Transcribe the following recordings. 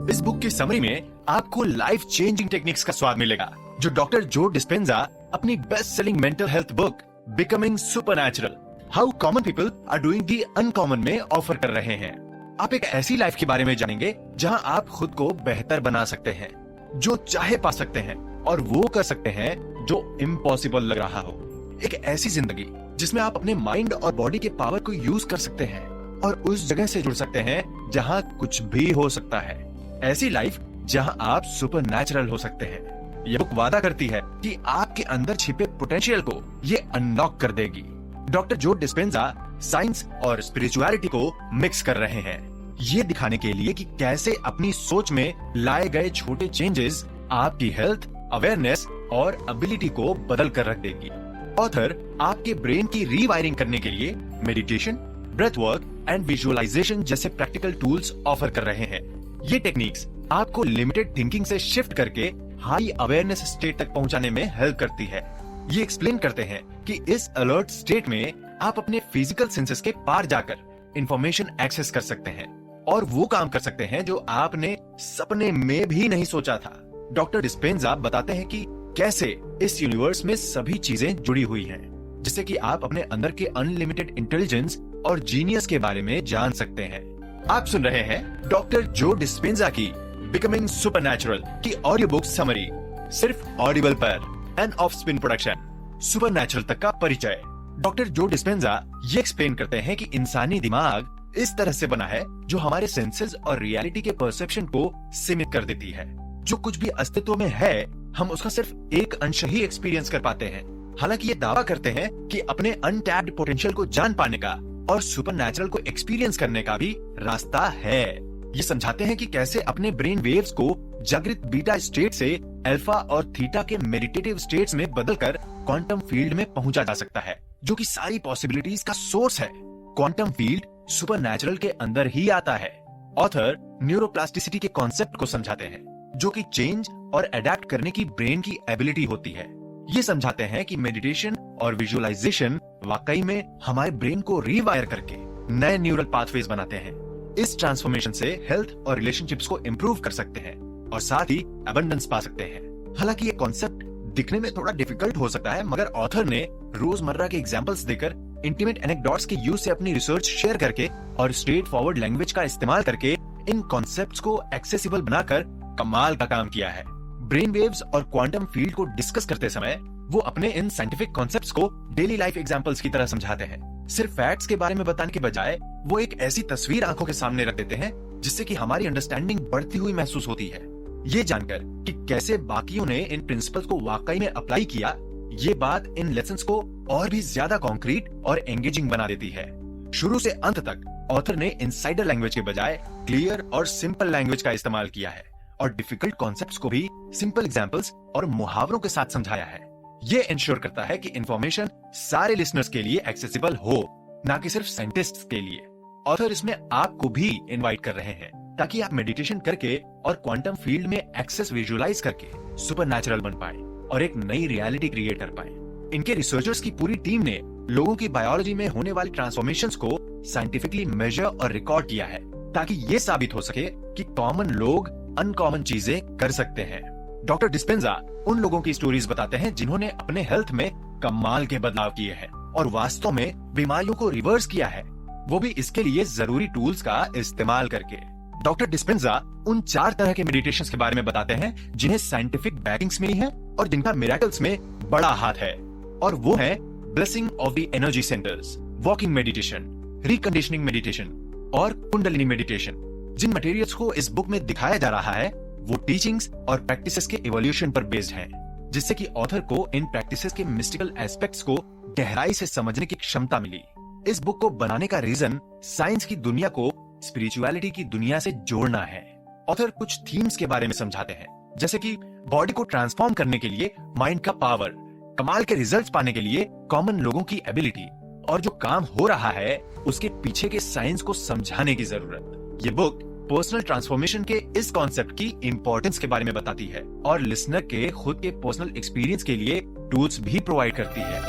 इस बुक की समरी में आपको लाइफ चेंजिंग टेक्निक्स का स्वाद मिलेगा जो डॉक्टर जो डिस्पेंजा अपनी best selling mental health book becoming supernatural how common people are doing the uncommon में ऑफर कर रहे हैं। आप एक ऐसी लाइफ के बारे में जानेंगे जहां आप खुद को बेहतर बना सकते हैं, जो चाहे पा सकते हैं और वो कर सकते हैं जो इम्पॉसिबल लग रहा हो। एक ऐसी जिंदगी जिसमें आप अपने माइंड और बॉडी के पावर को यूज कर सकते हैं और उस जगह से जुड़ सकते हैं जहां कुछ भी हो सकता है। ऐसी लाइफ जहां आप सुपरनैचुरल हो सकते हैं। यह बुक वादा करती है कि आपके अंदर छिपे पोटेंशियल को ये अनलॉक कर देगी। डॉक्टर जो डिस्पेंजा साइंस और स्पिरिचुअलिटी को मिक्स कर रहे हैं, ये दिखाने के लिए कि कैसे अपनी सोच में लाए गए छोटे चेंजेस आपकी हेल्थ, अवेयरनेस और एबिलिटी को बदल कर रख देगी। ऑथर आपके ब्रेन की रीवायरिंग करने के लिए meditation, breath work and visualisation जैसे प्रैक्टिकल टूल्स ऑफर कर रहे हैं। ये टेक्निक्स आपको लिमिटेड थिंकिंग से शिफ्ट करके हाई अवेयरनेस स्टेट तक पहुंचाने में हेल्प करती है। ये एक्सप्लेन करते हैं कि इस अलर्ट स्टेट में आप अपने फिजिकल सेंसेस के पार जाकर इंफॉर्मेशन एक्सेस कर सकते हैं और वो काम कर सकते हैं जो आपने सपने में भी नहीं सोचा था। डॉक्टर डिस्पेंजा बताते हैं कि कैसे इस यूनिवर्स में सभी चीजें जुड़ी हुई हैं, जिससे कि आप अपने अंदर के अनलिमिटेड इंटेलिजेंस और जीनियस के बारे में जान सकते हैं। आप सुन रहे हैं डॉक्टर जो डिस्पेंजा की बिकमिंग सुपरनैचुरल की ऑडियो बुक समरी, सिर्फ ऑडिबल पर end off spin production. Supernatural तक का परिचय। डॉक्टर जो डिस्पेंजा ये एक्सप्लेन करते हैं कि इंसानी दिमाग इस तरह से बना है जो हमारे सेंसेस और रियलिटी के परसेप्शन को सीमित कर देती है। जो कुछ भी अस्तित्व में है, हम उसका सिर्फ एक अंश ही एक्सपीरियंस कर पाते हैं। हालांकि ये दावा करते हैं कि अपने अनटैप्ड पोटेंशियल को जान पाने का और सुपरनैचुरल को एक्सपीरियंस करने का भी रास्ता है। ये समझाते हैं कि कैसे अपने ब्रेन वेव्स को जागृत बीटा स्टेट से अल्फा और थीटा के मेडिटेटिव स्टेट्स में बदलकर क्वांटम फील्ड में पहुंचा जा सकता है, जो कि सारी पॉसिबिलिटीज का सोर्स है। क्वांटम फील्ड सुपरनैचुरल के अंदर ही आता है। ऑथर न्यूरोप्लास्टिसिटी के कॉन्सेप्ट को समझाते हैं, जो कि चेंज और अडेप्ट करने की ब्रेन की एबिलिटी होती है। ये समझाते हैं कि मेडिटेशन और विजुअलाइजेशन वाकई में हमारे ब्रेन को रीवायर करके नए न्यूरल पाथवेज बनाते हैं। इस ट्रांसफॉर्मेशन से हेल्थ और रिलेशनशिप्स को इम्प्रूव कर सकते हैं और साथ ही अबंडेंस पा सकते हैं। हालांकि ये कॉन्सेप्ट दिखने में थोड़ा डिफिकल्ट हो सकता है, मगर ऑथर ने रोजमर्रा के एग्जांपल्स देकर, इंटीमेट एनेक्डोट्स के यूज से अपनी रिसर्च शेयर करके और स्ट्रेट फॉरवर्ड लैंग्वेज का इस्तेमाल करके इन कॉन्सेप्ट्स को एक्सेसिबल बनाकर कमाल का काम किया है। ब्रेन वेव्स और क्वांटम फील्ड को डिस्कस करते समय वो अपने इन साइंटिफिक कॉन्सेप्ट्स को डेली लाइफ एग्जांपल्स की तरह समझाते हैं। सिर्फ फैक्ट्स के बारे में बताने के बजाय वो एक ऐसी तस्वीर आंखों के सामने रख देते हैं जिससे कि हमारी अंडरस्टैंडिंग बढ़ती हुई महसूस होती है। ये जानकर कि कैसे बाकियों ने इन प्रिंसिपल्स को वाकई में अप्लाई किया, ये बात इन लेसन्स को और भी ज्यादा कॉन्क्रीट और एंगेजिंग बना देती है। शुरू से अंत तक ऑथर ने इनसाइडर लैंग्वेज के बजाय क्लियर और सिंपल लैंग्वेज का इस्तेमाल किया है और डिफिकल्ट कॉन्सेप्ट्स को भी सिंपल एग्जांपल्स और मुहावरों के साथ समझाया है। ये इंश्योर करता है कि इंफॉर्मेशन सारे लिसनर्स के लिए एक्सेसिबल हो, ना कि सिर्फ साइंटिस्ट्स के लिए। ऑथर इसमें आपको भी इनवाइट कर रहे हैं ताकि आप मेडिटेशन करके और क्वांटम फील्ड में एक्सेस विजुअलाइज करके सुपरनैचुरल बन पाए और एक नई रियलिटी क्रिएट कर पाए। इनके रिसर्चर्स की पूरी टीम ने लोगों की बायोलॉजी में होने वाली ट्रांसफॉर्मेशंस को साइंटिफिकली मेजर और रिकॉर्ड किया है, ताकि ये साबित हो सके कि कॉमन लोग अनकॉमन चीजें कर सकते हैं। डॉक्टर डिस्पेंजा उन लोगों की स्टोरीज बताते हैं जिन्होंने अपने हेल्थ में कमाल के बदलाव किए हैं और वास्तव में बीमारियों को रिवर्स किया है, वो भी इसके लिए जरूरी टूल्स का इस्तेमाल करके। डॉक्टर डिस्पेंजा उन 4 तरह के मेडिटेशंस के बारे में बताते हैं जिन्हें साइंटिफिक बैकिंग्स मिली है और जिनका मिरेकल्स में बड़ा हाथ है, और वो है blessing of the energy centres, walking meditation, reconditioning meditation और कुंडलिनी मेडिटेशन। जिन मटेरियल्स को इस बुक में दिखाया जा रहा है वो टीचिंग्स और प्रैक्टिसेस के इवोल्यूशन पर बेस्ड हैं, जिससे कि ऑथर को इन प्रैक्टिसेस के मिस्टिकल एस्पेक्ट्स को गहराई से समझने की क्षमता मिली। इस बुक को बनाने का रीजन साइंस की दुनिया को स्पिरिचुअलिटी की दुनिया से जोड़ना है। ऑथर कुछ थीम्स के बारे में समझाते हैं, जैसे कि बॉडी को ट्रांसफॉर्म करने के लिए माइंड का पावर, कमाल के रिजल्ट्स पाने के लिए कॉमन लोगों की एबिलिटी, और जो काम हो रहा है उसके पीछे के साइंस को समझाने की जरूरत। ये बुक पर्सनल ट्रांसफॉर्मेशन के इस कॉन्सेप्ट की इंपॉर्टेंस के बारे में बताती है और लिसनर के खुद के पर्सनल एक्सपीरियंस के लिए टूल्स भी प्रोवाइड करती है।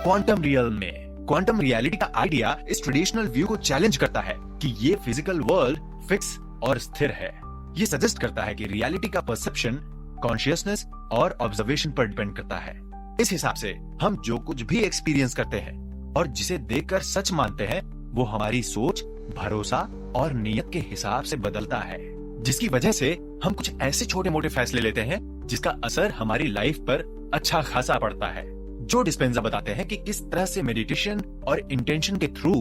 क्वांटम रियल्म में क्वांटम रियलिटी का आइडिया इस ट्रेडिशनल व्यू को चैलेंज करता है कि ये फिजिकल वर्ल्ड फिक्स और स्थिर है। ये सजेस्ट करता है कि रियलिटी का परसेप्शन कॉन्शियसनेस और ऑब्जर्वेशन पर डिपेंड करता है। इस हिसाब से हम जो कुछ भी एक्सपीरियंस करते हैं और जिसे देखकर सच मानते हैं, वो हमारी सोच, भरोसा और नीयत के हिसाब से बदलता है, जिसकी वजह से हम कुछ ऐसे छोटे मोटे फैसले लेते हैं जिसका असर हमारी लाइफ पर अच्छा खासा पड़ता है। जो डिस्पेंजा बताते हैं कि किस तरह से मेडिटेशन और इंटेंशन के थ्रू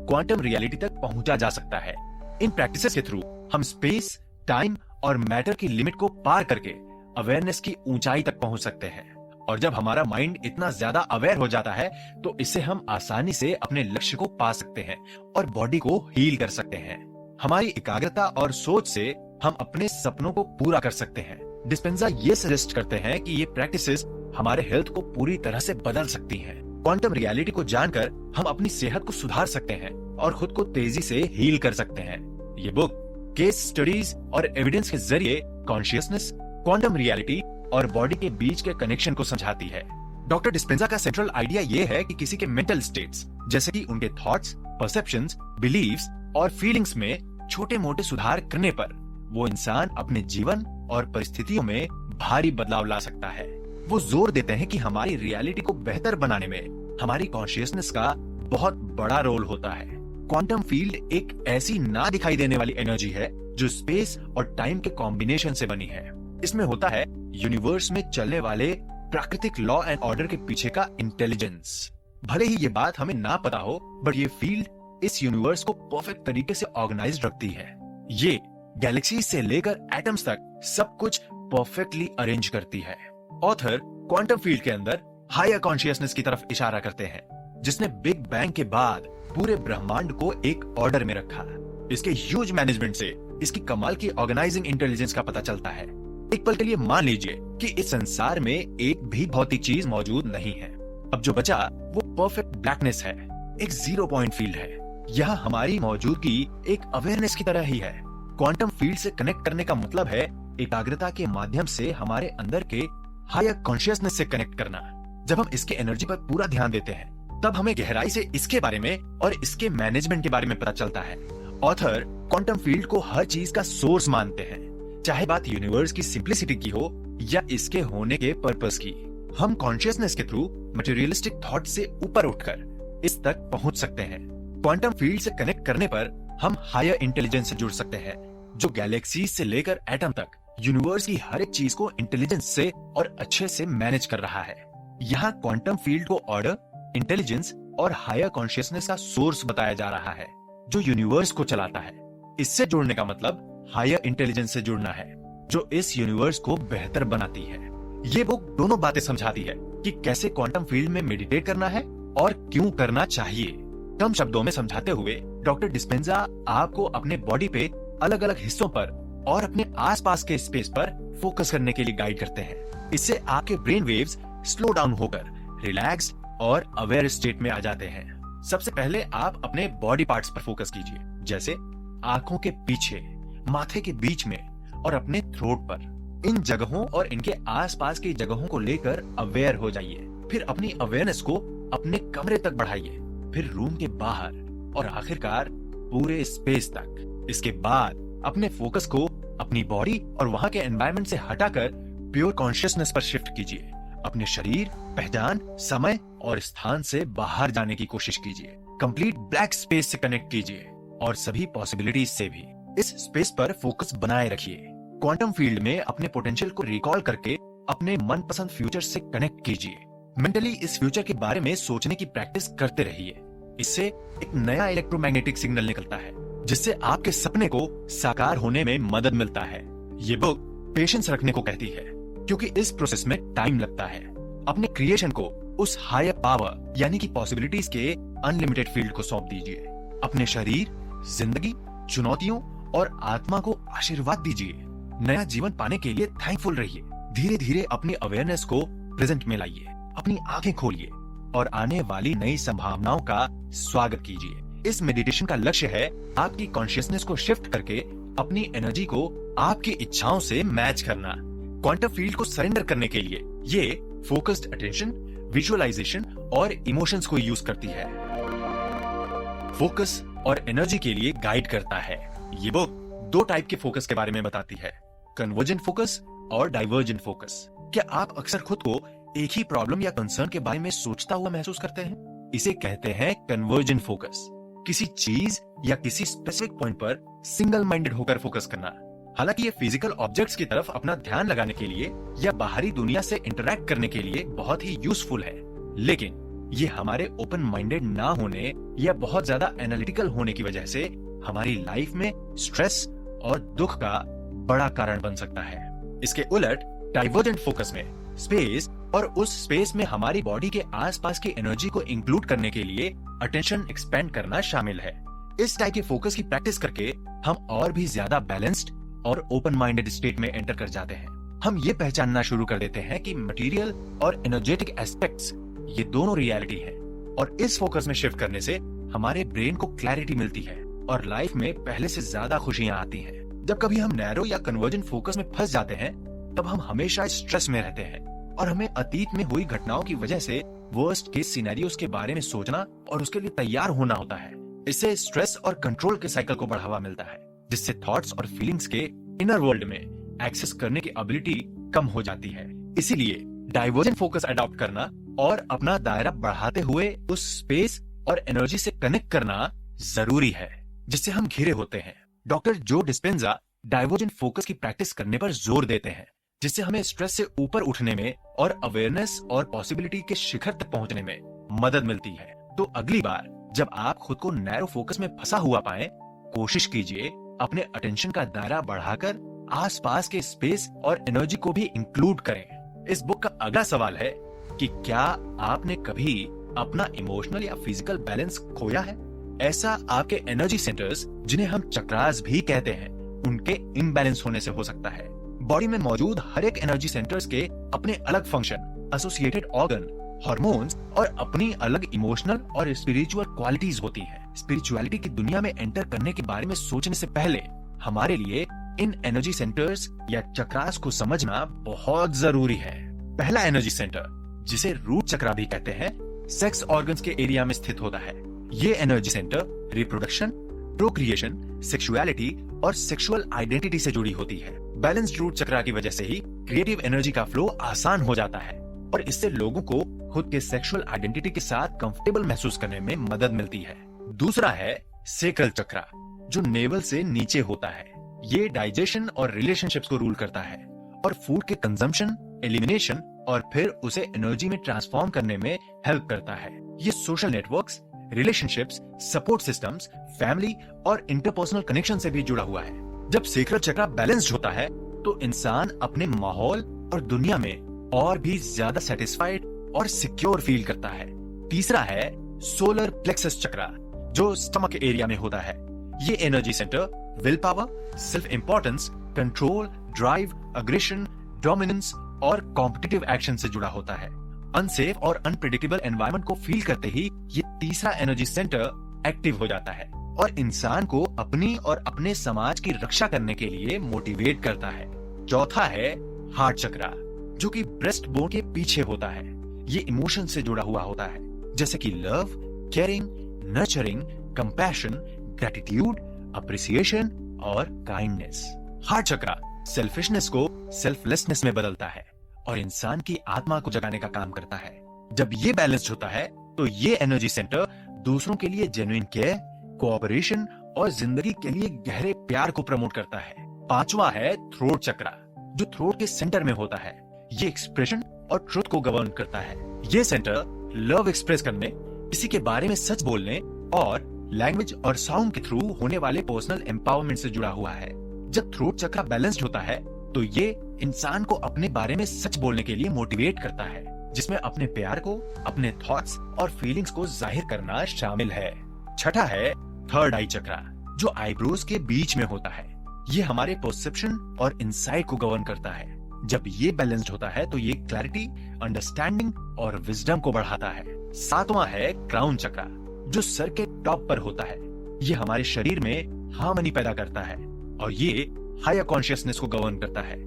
क्वांटम रियलिटी तक पहुंचा जा सकता है। इन प्रैक्टिसेस के थ्रू हम स्पेस, टाइम और मैटर की लिमिट को पार करके अवेयरनेस की ऊंचाई तक पहुंच सकते हैं। और जब हमारा माइंड इतना ज्यादा अवेयर हो जाता है तो इससे हम आसानी से अपने लक्ष्य को पा सकते हैं और बॉडी को हील कर सकते हैं। हमारी एकाग्रता और सोच से हम अपने सपनों को पूरा कर सकते हैं। डिस्पेंजा ये सजेस्ट करते हैं कि ये प्रैक्टिसेस हमारे हेल्थ को पूरी तरह से बदल सकती हैं। क्वांटम रियलिटी को जानकर हम अपनी सेहत को सुधार सकते हैं और खुद को तेजी से हील कर सकते हैं। ये बुक केस स्टडीज और एविडेंस के जरिए कॉन्शियसनेस, क्वांटम रियलिटी और बॉडी के बीच के कनेक्शन को समझाती है। डॉक्टर डिस्पेंजा का सेंट्रल आइडिया ये है कि किसी के मेंटल स्टेट्स, जैसे कि उनके थॉट्स, परसेप्शंस, बिलीव्स और फीलिंग्स में छोटे मोटे सुधार करने पर वो इंसान अपने जीवन और परिस्थितियों में भारी बदलाव ला सकता है। वो जोर देते हैं कि हमारी रियलिटी को बेहतर बनाने में हमारी कॉन्शियसनेस का बहुत बड़ा रोल होता है। क्वांटम फील्ड एक ऐसी ना दिखाई देने वाली एनर्जी है जो स्पेस और टाइम के कॉम्बिनेशन से बनी है। इसमें होता है यूनिवर्स में चलने वाले प्राकृतिक लॉ एंड ऑर्डर के पीछे का इंटेलिजेंस। भले ही ये बात हमें ना पता हो, बट ये फील्ड इस यूनिवर्स को परफेक्ट तरीके से ऑर्गेनाइज रखती है। ये गैलेक्सीज से लेकर एटम्स तक सब कुछ परफेक्टली अरेंज करती है। ऑथर क्वांटम फील्ड के अंदर हायर कॉन्शियसनेस की तरफ इशारा करते हैं, जिसने बिग बैंग के बाद पूरे ब्रह्मांड को एक ऑर्डर में रखा। इसके ह्यूज मैनेजमेंट से इसकी कमाल की ऑर्गेनाइजिंग इंटेलिजेंस का पता चलता है। एक पल के लिए मान लीजिए कि इस संसार में एक भी भौतिक चीज मौजूद नहीं है। अब जो बचा वो परफेक्ट ब्लैकनेस है, एक जीरो पॉइंट फील्ड है। यह हमारी मौजूदगी एक अवेयरनेस की तरह ही है। क्वांटम फील्ड से कनेक्ट करने का मतलब है एकाग्रता के माध्यम से हमारे अंदर के हायर कॉन्शियसनेस से कनेक्ट करना। जब हम इसके एनर्जी पर पूरा ध्यान देते हैं, तब हमें गहराई से इसके बारे में और इसके मैनेजमेंट के बारे में पता चलता है। ऑथर क्वांटम फील्ड को हर चीज का सोर्स मानते हैं, चाहे बात यूनिवर्स की सिंप्लिसिटी की हो या इसके होने के पर्पस की। हम कॉन्शियसनेस के थ्रू मटेरियलिस्टिक थॉट से ऊपर उठकर इस तक पहुंच सकते हैं। क्वांटम फील्ड से कनेक्ट करने पर हम हायर इंटेलिजेंस से जुड़ सकते हैं, जो गैलेक्सीज से लेकर एटम तक यूनिवर्स की हर एक चीज को इंटेलिजेंस से और अच्छे से मैनेज कर रहा है। यहाँ क्वांटम फील्ड को ऑर्डर, इंटेलिजेंस और हायर कॉन्शियसनेस का सोर्स बताया जा रहा है, जो यूनिवर्स को चलाता है। इससे जुड़ने का मतलब हायर इंटेलिजेंस से जुड़ना है, जो इस यूनिवर्स को बेहतर बनाती है। ये बुक दोनों बातें समझाती है कि कैसे क्वांटम फील्ड में मेडिटेट करना है और क्यों करना चाहिए। कम शब्दों में समझाते हुए डॉक्टर डिस्पेंजा आपको अपने बॉडी पे अलग अलग हिस्सों पर और अपने आसपास के स्पेस पर फोकस करने के लिए गाइड करते हैं। इससे आपके ब्रेन वेव्स स्लो डाउन होकर रिलैक्स्ड और अवेयर स्टेट में आ जाते हैं। सबसे पहले आप अपने बॉडी पार्ट्स पर फोकस कीजिए, जैसे आंखों के पीछे, माथे के बीच में और अपने थ्रोट पर। इन जगहों और इनके आसपास की जगहों को लेकर अवेयर हो जाइए। फिर अपनी अवेयरनेस को अपने कमरे तक बढ़ाइए, फिर रूम के बाहर और आखिरकार पूरे स्पेस तक। इसके बाद अपने फोकस को अपनी बॉडी और वहां के एनवायरनमेंट से हटाकर प्योर कॉन्शियसनेस पर शिफ्ट कीजिए। अपने शरीर, पहचान, समय और स्थान से बाहर जाने की कोशिश कीजिए। कंप्लीट ब्लैक स्पेस से कनेक्ट कीजिए और सभी पॉसिबिलिटीज से भी। इस स्पेस पर फोकस बनाए रखिए। क्वांटम फील्ड में अपने पोटेंशियल को रिकॉल करके अपने मनपसंद फ्यूचर से कनेक्ट कीजिए। मेंटली इस फ्यूचर के बारे में सोचने की प्रैक्टिस करते रहिए। इससे एक नया इलेक्ट्रोमैग्नेटिक सिग्नल निकलता है, जिससे आपके सपने को साकार होने में मदद मिलता है। ये बुक पेशेंस रखने को कहती है, क्योंकि इस प्रोसेस में टाइम लगता है। अपने क्रिएशन को उस हायर पावर यानी कि पॉसिबिलिटीज के अनलिमिटेड फील्ड को सौंप दीजिए। अपने शरीर, जिंदगी, चुनौतियों और आत्मा को आशीर्वाद दीजिए। नया जीवन पाने के लिए थैंकफुल रहिए। धीरे धीरे अपनी अवेयरनेस को प्रेजेंट में लाइए। अपनी आंखें खोलिए और आने वाली नई संभावनाओं का स्वागत कीजिए। इस मेडिटेशन का लक्ष्य है आपकी कॉन्शियसनेस को शिफ्ट करके अपनी एनर्जी को आपकी इच्छाओं से मैच करना। क्वांटम फील्ड को सरेंडर करने के लिए ये फोकस्ड अटेंशन, विजुअलाइजेशन और इमोशंस को यूज करती है। फोकस और एनर्जी के लिए गाइड करता है। ये बुक दो टाइप के फोकस के बारे में बताती है, कन्वर्जेंट फोकस और डाइवर्जेंट फोकस। क्या आप अक्सर खुद को एक ही प्रॉब्लम या कंसर्न के बारे में सोचता हुआ महसूस करते हैं? इसे कहते हैं कन्वर्जेंट फोकस। किसी चीज या किसी स्पेसिफिक पॉइंट पर सिंगल माइंडेड होकर फोकस करना। हालांकि ये फिजिकल ऑब्जेक्ट्स की तरफ अपना ध्यान लगाने के लिए या बाहरी दुनिया से इंटरैक्ट करने के लिए बहुत ही यूजफुल है, लेकिन ये हमारे ओपन माइंडेड ना होने या बहुत ज्यादा एनालिटिकल होने की वजह से हमारी लाइफ में स्ट्रेस और दुख का बड़ा कारण बन सकता है। इसके उलट डाइवर्जेंट फोकस में स्पेस और उस स्पेस में हमारी बॉडी के आसपास की एनर्जी को इंक्लूड करने के लिए अटेंशन एक्सपेंड करना शामिल है। इस टाइप के फोकस की प्रैक्टिस करके हम और भी ज्यादा बैलेंस्ड और ओपन माइंडेड स्टेट में एंटर कर जाते हैं। हम ये पहचानना शुरू कर देते हैं कि मटेरियल और एनर्जेटिक एस्पेक्ट्स ये दोनों रियलिटी है, और इस फोकस में शिफ्ट करने से हमारे ब्रेन को क्लैरिटी मिलती है और लाइफ में पहले से ज्यादा खुशियां आती हैं। जब कभी हम नैरो या कन्वर्जेंट फोकस में फंस जाते हैं तब हम हमेशा स्ट्रेस में रहते हैं और हमें अतीत में हुई घटनाओं की वजह से वर्स्ट केस सिनेरियोस के बारे में सोचना और उसके लिए तैयार होना होता है। इससे स्ट्रेस और कंट्रोल के साइकिल को बढ़ावा मिलता है, जिससे थॉट्स और फीलिंग्स के इनर वर्ल्ड में एक्सेस करने की एबिलिटी कम हो जाती है। इसीलिए डाइवर्जेंट फोकस अडॉप्ट करना और अपना दायरा बढ़ाते हुए उस स्पेस और एनर्जी से कनेक्ट करना जरूरी है जिससे हम घिरे होते हैं। Doctor Joe Dispenza divergent focus की प्रैक्टिस करने पर जोर देते हैं, जिससे हमें स्ट्रेस से ऊपर उठने में और अवेयरनेस और पॉसिबिलिटी के शिखर तक पहुंचने में मदद मिलती है। तो अगली बार जब आप खुद को नैरो फोकस में फंसा हुआ पाएं, कोशिश कीजिए अपने अटेंशन का दायरा बढ़ाकर आसपास के स्पेस और एनर्जी को भी इंक्लूड करें। इस बुक का अगला सवाल है कि क्या आपने कभी अपना इमोशनल या फिजिकल बैलेंस खोया है? ऐसा आपके एनर्जी सेंटर्स, जिन्हें हम चक्रास भी कहते हैं, उनके इम्बैलेंस होने से हो सकता है। बॉडी में मौजूद हर एक एनर्जी सेंटर्स के अपने अलग फंक्शन, एसोसिएटेड ऑर्गन, हार्मोन्स और अपनी अलग इमोशनल और स्पिरिचुअल क्वालिटीज होती हैं। स्पिरिचुअलिटी की दुनिया में एंटर करने के बारे में सोचने से पहले हमारे लिए इन एनर्जी सेंटर्स या चक्रास को समझना बहुत जरूरी है। पहला एनर्जी सेंटर, जिसे रूट चक्रा भी कहते हैं, सेक्स ऑर्गन्स के एरिया में स्थित होता है। ये energy centre reproduction, procreation, sexuality और सेक्सुअल आइडेंटिटी से जुड़ी होती है। बैलेंस्ड रूट चक्रा की वजह से ही क्रिएटिव एनर्जी का फ्लो आसान हो जाता है और इससे लोगों को खुद के सेक्सुअल आइडेंटिटी के साथ कंफर्टेबल महसूस करने में मदद मिलती है। दूसरा है सेक्रल चक्रा, जो नेवल से नीचे होता है। ये डाइजेशन और रिलेशनशिप्स को रूल करता है और फूड के कंजम्पशन, एलिमिनेशन और फिर उसे एनर्जी में ट्रांसफॉर्म करने में हेल्प करता है। ये social networks, relationships, support systems, family और इंटरपर्सनल कनेक्शन से भी जुड़ा हुआ है। जब सेक्रल चक्रा बैलेंस्ड होता है तो इंसान अपने माहौल और दुनिया में और भी ज्यादा सेटिस्फाइड और सिक्योर फील करता है। तीसरा है सोलर प्लेक्सस चक्रा, जो स्टमक एरिया में होता है। ये energy centre will power, self importance, control, drive, aggression, dominance और कॉम्पिटिटिव एक्शन से जुड़ा होता है। अनसेफ और अनप्रेडिक्टेबल एनवायरनमेंट को फील करते ही ये तीसरा एनर्जी सेंटर एक्टिव हो जाता है और इंसान को अपनी और अपने समाज की रक्षा करने के लिए मोटिवेट करता है। चौथा है हार्ट चक्रा, जो कि ब्रेस्ट बोन के पीछे होता है। ये इमोशन से जुड़ा हुआ होता है, जैसे कि love, caring, nurturing, compassion, gratitude, appreciation और काइंडनेस। हार्ट चक्रा सेल्फिशनेस को सेल्फलेसनेस में बदलता है और इंसान की आत्मा को जगाने का काम करता है। जब ये बैलेंस्ड होता है तो ये एनर्जी सेंटर दूसरों के लिए जेन्युइन केयर, कोऑपरेशन और जिंदगी के लिए गहरे प्यार को प्रमोट करता है। पांचवा है थ्रोट चक्रा, जो थ्रोट के सेंटर में होता है। ये एक्सप्रेशन और ट्रुथ को गवर्न करता है। ये सेंटर लव एक्सप्रेस करने, किसी के बारे में सच बोलने और लैंग्वेज और साउंड के थ्रू होने वाले पर्सनल एम्पावरमेंट से जुड़ा हुआ है। जब थ्रोट चक्रा बैलेंस्ड होता है तो ये इंसान को अपने बारे में सच बोलने के लिए मोटिवेट करता है, जिसमें अपने प्यार को, अपने थॉट्स और फीलिंग्स को जाहिर करना शामिल है। छठा है थर्ड आई चक्रा, जो आईब्रोज के बीच में होता है। ये हमारे परसेप्शन और इंसाइट को गवर्न करता है। जब ये बैलेंस्ड होता है तो ये क्लैरिटी, अंडरस्टैंडिंग और विजडम को बढ़ाता है। सातवां है क्राउन चक्रा, जो सर के टॉप पर होता है। ये हमारे शरीर में हार्मनी पैदा करता है और ये हायर कॉन्शियसनेस को गवर्न करता है।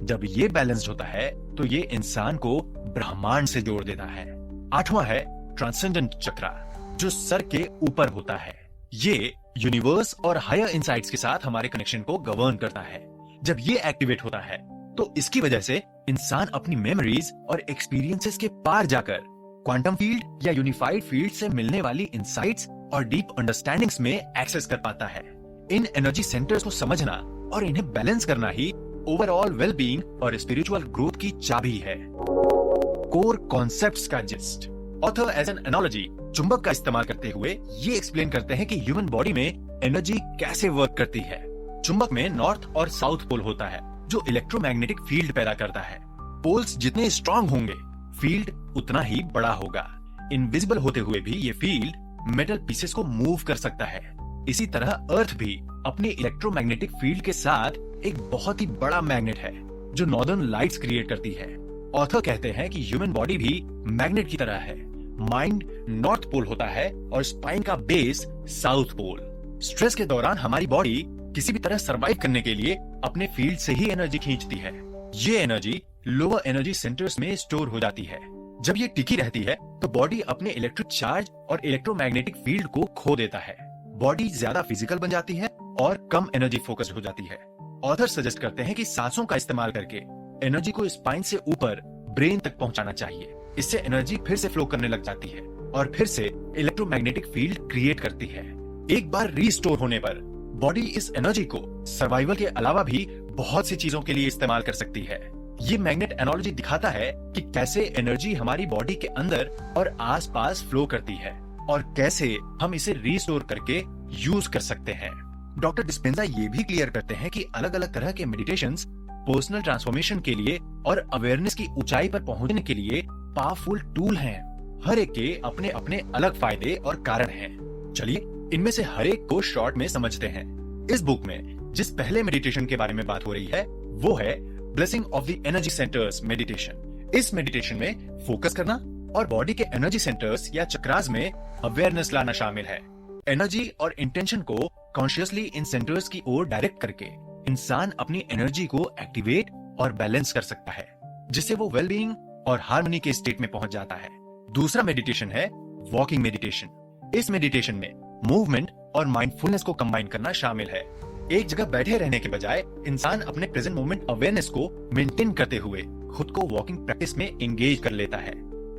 जब ये बैलेंस्ड होता है तो ये इंसान को ब्रह्मांड से जोड़ देता है। आठवां है ट्रांसेंडेंट चक्रा, जो सर के ऊपर होता है। ये यूनिवर्स और हायर इनसाइट्स के साथ हमारे कनेक्शन को गवर्न करता है। जब ये एक्टिवेट होता है तो इसकी वजह से इंसान अपनी मेमोरीज और एक्सपीरियंसेस के पार जाकर क्वांटम फील्ड या यूनिफाइड फील्ड से मिलने वाली इनसाइट्स और डीप अंडरस्टैंडिंग्स में एक्सेस कर पाता है। इन एनर्जी सेंटर्स को समझना और इन्हें बैलेंस करना ही ओवरऑल वेलबीइंग और स्पिरिचुअल ग्रोथ की चाबी है। कोर कॉन्सेप्ट्स का gist. Author as an analogy चुंबक का इस्तेमाल करते हुए ये एक्सप्लेन करते हैं कि ह्यूमन बॉडी में एनर्जी कैसे वर्क करती है। चुंबक में नॉर्थ और साउथ पोल होता है जो इलेक्ट्रोमैग्नेटिक फील्ड पैदा करता है। पोल्स जितने स्ट्रांग होंगे फील्ड उतना ही बड़ा होगा। इनविजिबल होते हुए भी ये फील्ड मेटल पीसेस को मूव कर सकता है। इसी तरह अर्थ भी अपने इलेक्ट्रोमैग्नेटिक फील्ड के साथ एक बहुत ही बड़ा मैग्नेट है जो नॉर्दर्न लाइट्स क्रिएट करती है। ऑथर कहते हैं कि ह्यूमन बॉडी भी मैग्नेट की तरह है। माइंड नॉर्थ पोल होता है और स्पाइन का बेस साउथ पोल। स्ट्रेस के दौरान हमारी बॉडी किसी भी तरह सरवाइव करने के लिए अपने फील्ड से ही एनर्जी खींचती है। ये एनर्जी लोअर एनर्जी सेंटर्स में स्टोर हो जाती है। जब ये टिकी रहती है तो बॉडी अपने इलेक्ट्रिक चार्ज और इलेक्ट्रोमैग्नेटिक फील्ड को खो देता है। बॉडी ज्यादा फिजिकल बन जाती है और कम एनर्जी फोकस्ड हो जाती है। ऑथर सजेस्ट करते हैं कि सांसों का इस्तेमाल करके एनर्जी को स्पाइन से ऊपर ब्रेन तक पहुंचाना चाहिए। इससे एनर्जी फिर से फ्लो करने लग जाती है और फिर से इलेक्ट्रोमैग्नेटिक फील्ड क्रिएट करती है। एक बार रीस्टोर होने पर बॉडी इस एनर्जी को सर्वाइवल के अलावा भी बहुत सी चीजों के लिए इस्तेमाल कर सकती है। ये मैग्नेट एनालॉजी दिखाता है कि कैसे एनर्जी हमारी बॉडी के अंदर और आसपास फ्लो करती है और कैसे हम इसे रीस्टोर करके यूज कर सकते हैं। डॉक्टर डिस्पेंजा ये भी क्लियर करते हैं कि अलग अलग तरह के मेडिटेशंस पर्सनल ट्रांसफॉर्मेशन के लिए और अवेयरनेस की ऊंचाई पर पहुंचने के लिए पावरफुल टूल हैं। हर एक के अपने अपने अलग फायदे और कारण हैं। चलिए इनमें से हर एक को शॉर्ट में समझते हैं। इस बुक में जिस पहले मेडिटेशन के बारे में बात हो रही है वो है blessing of the energy centres meditation. इस मेडिटेशन में फोकस करना और बॉडी के एनर्जी सेंटर्स या चक्रास में अवेयरनेस लाना शामिल है। एनर्जी और इंटेंशन को कॉन्शियसली इन सेंटर्स की ओर डायरेक्ट करके इंसान अपनी एनर्जी को एक्टिवेट और बैलेंस कर सकता है, जिससे वो वेलबीइंग और हार्मनी के स्टेट में पहुंच जाता है। दूसरा मेडिटेशन है वॉकिंग मेडिटेशन। इस मेडिटेशन में मूवमेंट और माइंडफुलनेस को कंबाइन करना शामिल है। एक जगह बैठे रहने के बजाय इंसान अपने प्रेजेंट मोमेंट अवेयरनेस को मेंटेन करते हुए खुद को वॉकिंग प्रैक्टिस में एंगेज कर लेता है।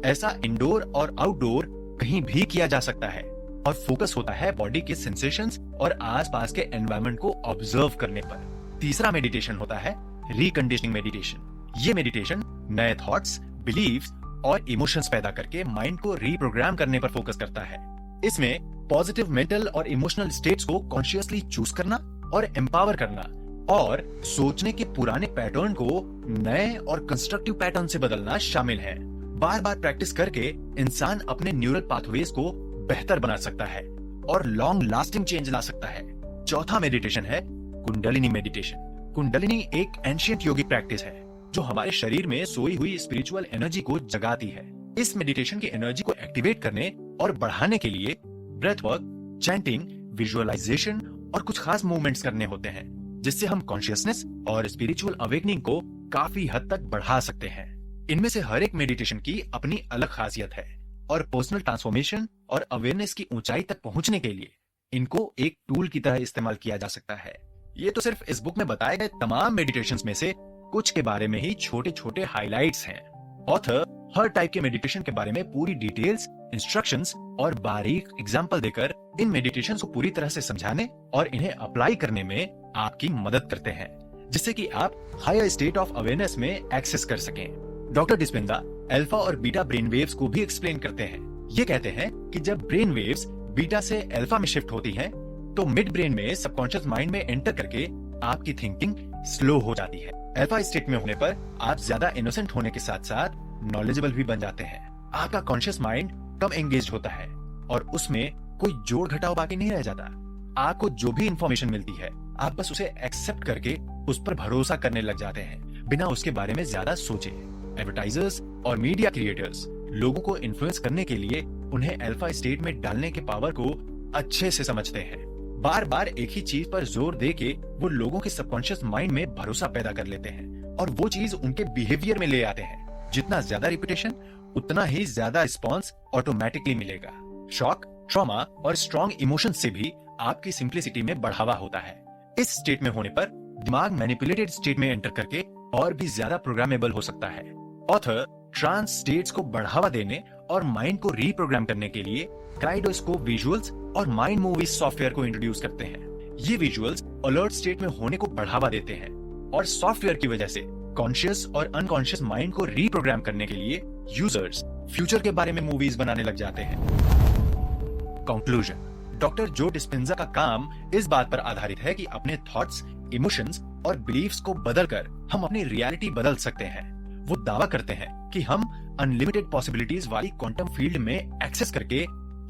ऐसा इंडोर और आउटडोर कहीं भी किया जा सकता है और फोकस होता है बॉडी के सेंसेशंस और आसपास के एनवायरनमेंट को ऑब्जर्व करने पर। तीसरा मेडिटेशन होता है रिकंडीशनिंग मेडिटेशन। ये मेडिटेशन नए थॉट्स, बिलीव्स और इमोशंस पैदा करके माइंड को रीप्रोग्राम करने पर फोकस करता है। इसमें पॉजिटिव मेंटल और इमोशनल स्टेट्स को कॉन्शियसली चूज करना और एम्पावर करना और सोचने के पुराने पैटर्न को नए और कंस्ट्रक्टिव पैटर्न से बदलना शामिल है। बार बार प्रैक्टिस करके इंसान अपने न्यूरल पाथवेज को बेहतर बना सकता है और लॉन्ग लास्टिंग चेंज ला सकता है। चौथा मेडिटेशन है कुंडलिनी मेडिटेशन। कुंडलिनी एक एंशिएंट योगिक प्रैक्टिस है जो हमारे शरीर में सोई हुई स्पिरिचुअल एनर्जी को जगाती है। इस मेडिटेशन की एनर्जी को एक्टिवेट करने और बढ़ाने के लिए ब्रेथ वर्क, चैंटिंग, विजुअलाइजेशन और कुछ खास मूवमेंट्स करने होते हैं, जिससे हम कॉन्शियसनेस और स्पिरिचुअल अवेकनिंग को काफी हद तक बढ़ा सकते हैं। इनमें से हर एक मेडिटेशन की अपनी अलग खासियत है और पर्सनल ट्रांसफॉर्मेशन और अवेयरनेस की ऊंचाई तक पहुंचने के लिए इनको एक टूल की तरह इस्तेमाल किया जा सकता है। ये तो सिर्फ इस बुक में बताए गए तमाम मेडिटेशंस में से कुछ के बारे में ही छोटे छोटे हाइलाइट्स हैं। ऑथर हर टाइप के मेडिटेशन के बारे में पूरी डिटेल्स, इंस्ट्रक्शंस और बारीक एग्जाम्पल देकर इन मेडिटेशन को पूरी तरह से समझाने और इन्हें अप्लाई करने में आपकी मदद करते हैं, जिससे कि आप हायर स्टेट ऑफ अवेयरनेस में एक्सेस कर सकें। डॉक्टर डिस्पेंजा अल्फा और बीटा ब्रेन वेव्स को भी एक्सप्लेन करते हैं। ये कहते हैं कि जब ब्रेन वेव्स बीटा से अल्फा में शिफ्ट होती हैं, तो मिड ब्रेन में सबकॉन्शियस माइंड में एंटर करके आपकी थिंकिंग स्लो हो जाती है। अल्फा स्टेट में होने पर आप ज्यादा इनोसेंट होने के साथ साथ नॉलेजेबल भी बन जाते हैं। आपका कॉन्शियस माइंड कम एंगेज होता है और उसमें कोई जोड़ घटाव बाकी नहीं रह जाता। आपको जो भी इंफॉर्मेशन मिलती है आप बस उसे एक्सेप्ट करके उस पर भरोसा करने लग जाते हैं बिना उसके बारे में ज्यादा सोचे। एडवर्टाइजर्स और मीडिया क्रिएटर्स लोगों को इन्फ्लुएंस करने के लिए उन्हें अल्फा स्टेट में डालने के पावर को अच्छे से समझते हैं। बार बार एक ही चीज पर जोर दे के वो लोगों के सबकॉन्शियस माइंड में भरोसा पैदा कर लेते हैं और वो चीज उनके बिहेवियर में ले आते हैं। जितना ज्यादा रिपीटेशन उतना ही ज्यादा रिस्पॉन्स ऑटोमेटिकली मिलेगा। शॉक, ट्रॉमा और स्ट्रॉन्ग इमोशन से भी आपकी सिंप्लिसिटी में बढ़ावा होता है। इस स्टेट में होने पर दिमाग मैनिपुलेटेड स्टेट में एंटर करके और भी ज्यादा प्रोग्रामेबल हो सकता है। ऑथर ट्रांस स्टेट्स को बढ़ावा देने और माइंड को रीप्रोग्राम करने के लिए काइडोस्कोप विजुअल्स और माइंड मूवीज सॉफ्टवेयर को इंट्रोड्यूस करते हैं। ये विजुअल्स अलर्ट स्टेट में होने को बढ़ावा देते हैं और सॉफ्टवेयर की वजह से कॉन्शियस और अनकॉन्शियस माइंड को रीप्रोग्राम करने के लिए यूजर्स फ्यूचर के बारे में मूवीज बनाने लग जाते हैं। कंक्लूजन, डॉक्टर जो डिस्पेंजा का काम इस बात पर आधारित है कि अपने थॉट्स, इमोशंस और बिलीफ्स को बदलकर हम अपनी रियलिटी बदल सकते हैं। वो दावा करते हैं कि हम अनलिमिटेड पॉसिबिलिटीज वाली क्वांटम फील्ड में एक्सेस करके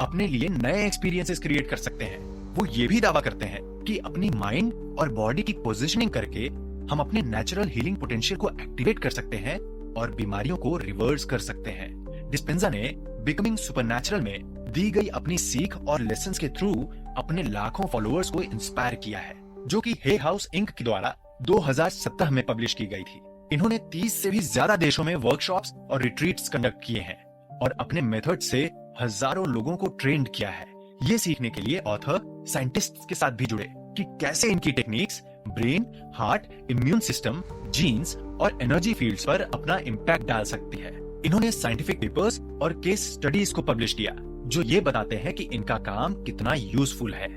अपने लिए नए एक्सपीरियंसेस क्रिएट कर सकते हैं। वो ये भी दावा करते हैं कि अपनी माइंड और बॉडी की पोजीशनिंग करके हम अपने नेचुरल हीलिंग पोटेंशियल को एक्टिवेट कर सकते हैं और बीमारियों को रिवर्स कर सकते हैं। डिस्पेंजा ने बिकमिंग सुपरनैचुरल में दी गई अपनी सीख और लेसन्स के थ्रू अपने लाखों फॉलोअर्स को इंस्पायर किया है, जो कि हे हाउस इंक के द्वारा 2017 में पब्लिश की गई थी। इन्होंने 30 से भी ज्यादा देशों में वर्कशॉप्स और रिट्रीट्स कंडक्ट किए हैं और अपने मेथड से हजारों लोगों को ट्रेंड किया है। ये सीखने के लिए ऑथर साइंटिस्ट्स के साथ भी जुड़े कि कैसे इनकी techniques brain, heart, immune system, genes और एनर्जी फील्ड्स पर अपना इम्पैक्ट डाल सकती है। इन्होंने साइंटिफिक पेपर्स और केस स्टडीज को पब्लिश किया जो ये बताते हैं कि इनका काम कितना यूजफुल है।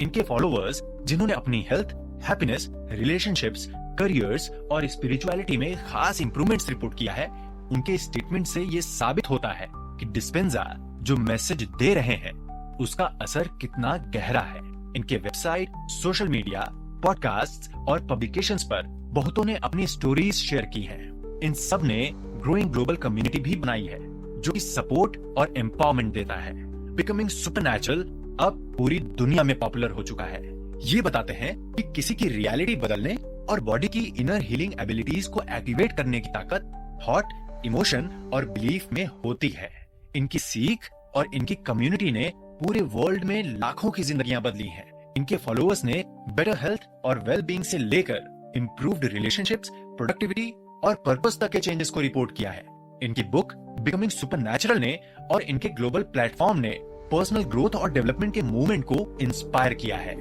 इनके फॉलोअर्स जिन्होंने अपनी हेल्थ, हैप्पीनेस, रिलेशनशिप्स, करियर्स और स्पिरिचुअलिटी में खास इंप्रूवमेंट्स रिपोर्ट किया है, उनके स्टेटमेंट से ये साबित होता है कि डिस्पेंजा जो मैसेज दे रहे हैं उसका असर कितना गहरा है। इनके वेबसाइट, सोशल मीडिया, पॉडकास्ट और पब्लिकेशंस पर बहुतों ने अपनी स्टोरीज शेयर की हैं। इन सब ने ग्रोइंग ग्लोबल कम्युनिटी भी बनाई है जो कि सपोर्ट और एम्पावरमेंट देता है। बिकमिंग सुपरनैचुरल अब पूरी दुनिया में पॉपुलर हो चुका है। ये बताते हैं कि किसी की रियलिटी बदलने और बॉडी की इनर हीलिंग एबिलिटीज को एक्टिवेट करने की ताकत थॉट, इमोशन और बिलीफ में होती है। इनकी सीख और इनकी कम्युनिटी ने पूरे वर्ल्ड में लाखों की जिंदगियां बदली हैं। इनके फॉलोअर्स ने बेटर हेल्थ और वेल बीइंग से लेकर इंप्रूव्ड रिलेशनशिप्स, प्रोडक्टिविटी और पर्पस तक के चेंजेस को रिपोर्ट किया है। इनकी बुक बिकमिंग सुपरनैचुरल ने और इनके ग्लोबल प्लेटफॉर्म ने पर्सनल ग्रोथ और डेवलपमेंट के मूवमेंट को इंस्पायर किया है।